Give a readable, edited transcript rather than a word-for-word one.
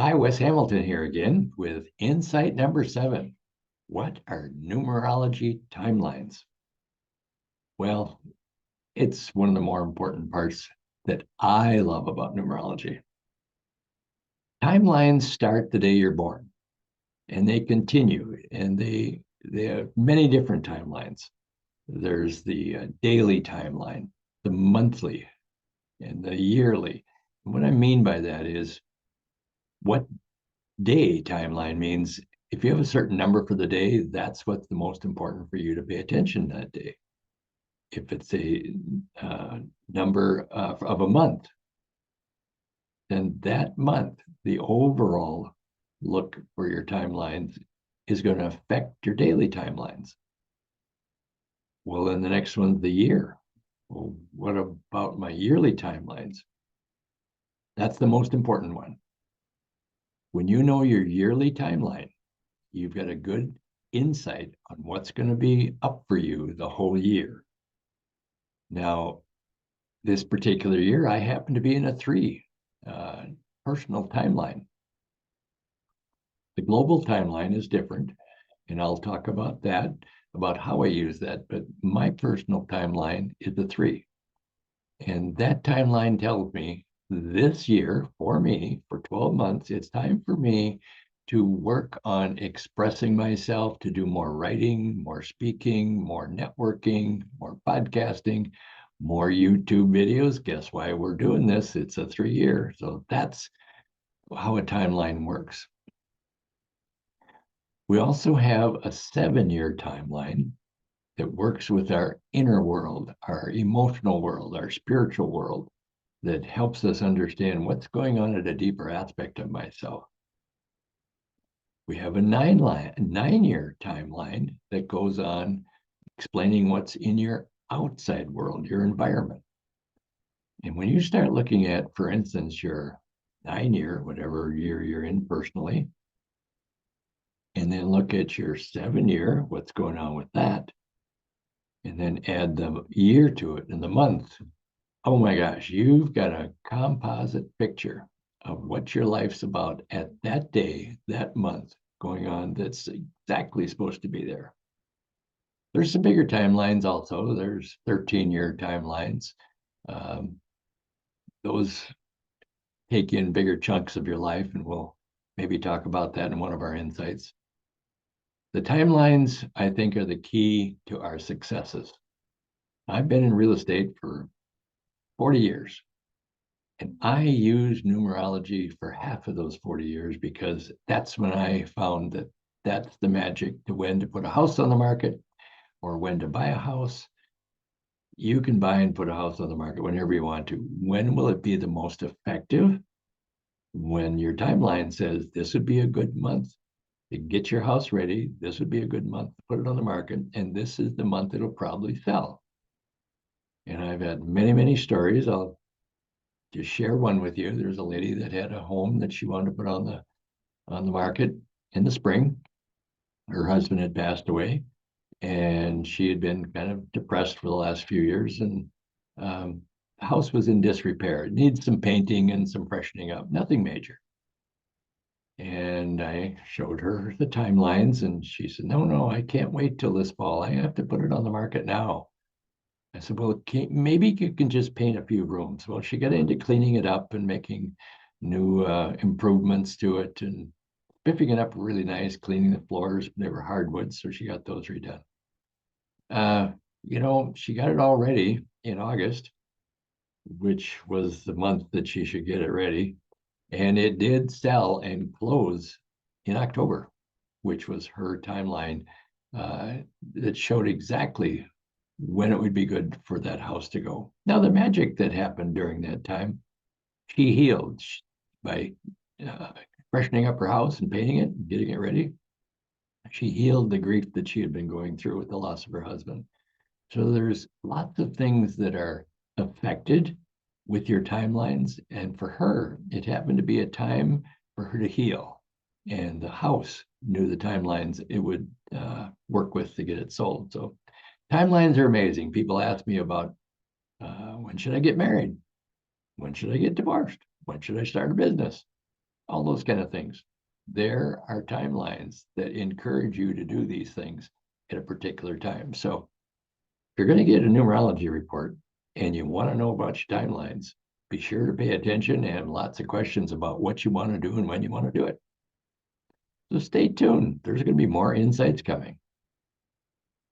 Hi, Wes Hamilton here again with insight number 7. What are numerology timelines? Well, it's one of the more important parts that I love about numerology. Timelines start the day you're born and they continue, and they have many different timelines. There's the daily timeline, the monthly, and the yearly. And what I mean by that is what day timeline means if you have a certain number for the day, that's what's the most important for you to pay attention that day. If it's a number of a month, then that month, the overall look for your timelines is going to affect your daily timelines. Well, then the next one's the year. Well, what about my yearly timelines? That's the most important one. When you know your yearly timeline, you've got a good insight on what's going to be up for you the whole year. Now, this particular year, I happen to be in a 3 personal timeline. The global timeline is different, and I'll talk about that, about how I use that. But my personal timeline is a 3. And that timeline tells me this year, for me, for 12 months, it's time for me to work on expressing myself, to do more writing, more speaking, more networking, more podcasting, more YouTube videos. Guess why we're doing this? It's a 3-year. So that's how a timeline works. We also have a 7-year timeline that works with our inner world, our emotional world, our spiritual world, that helps us understand what's going on at a deeper aspect of myself. We have a 9-year timeline that goes on explaining what's in your outside world, your environment. And when you start looking at, for instance, your 9-year, whatever year you're in personally, and then look at your 7-year, what's going on with that, and then add the year to it and the month, oh my gosh, you've got a composite picture of what your life's about at that day, that month going on, that's exactly supposed to be there. There's some bigger timelines also. There's 13-year timelines. Those take in bigger chunks of your life, and we'll maybe talk about that in one of our insights. The timelines, I think, are the key to our successes. I've been in real estate for 40 years. And I used numerology for half of those 40 years because that's when I found that that's the magic to when to put a house on the market or when to buy a house. You can buy and put a house on the market whenever you want to. When will it be the most effective? When your timeline says this would be a good month to get your house ready, this would be a good month to put it on the market, and this is the month it'll probably sell. And I've had many, many stories. I'll just share one with you. There's a lady that had a home that she wanted to put on the market in the spring. Her husband had passed away, and she had been kind of depressed for the last few years. And the house was in disrepair. It needs some painting and some freshening up. Nothing major. And I showed her the timelines, and she said, "No, I can't wait till this fall. I have to put it on the market now." I said, "Well, maybe you can just paint a few rooms." Well, she got into cleaning it up and making new improvements to it and spiffing it up really nice, cleaning the floors. They were hardwood, so she got those redone. She got it all ready in August, which was the month that she should get it ready. And it did sell and close in October, which was her timeline that showed exactly when it would be good for that house to go. Now, the magic that happened during that time, she healed by freshening up her house and painting it and getting it ready. She healed the grief that she had been going through with the loss of her husband. So there's lots of things that are affected with your timelines. And for her, it happened to be a time for her to heal. And the house knew the timelines it would work with to get it sold. So timelines are amazing. People ask me about when should I get married? When should I get divorced? When should I start a business? all those kind of things. There are timelines that encourage you to do these things at a particular time. So if you're going to get a numerology report and you want to know about your timelines, be sure to pay attention and lots of questions about what you want to do and when you want to do it. So stay tuned. There's going to be more insights coming.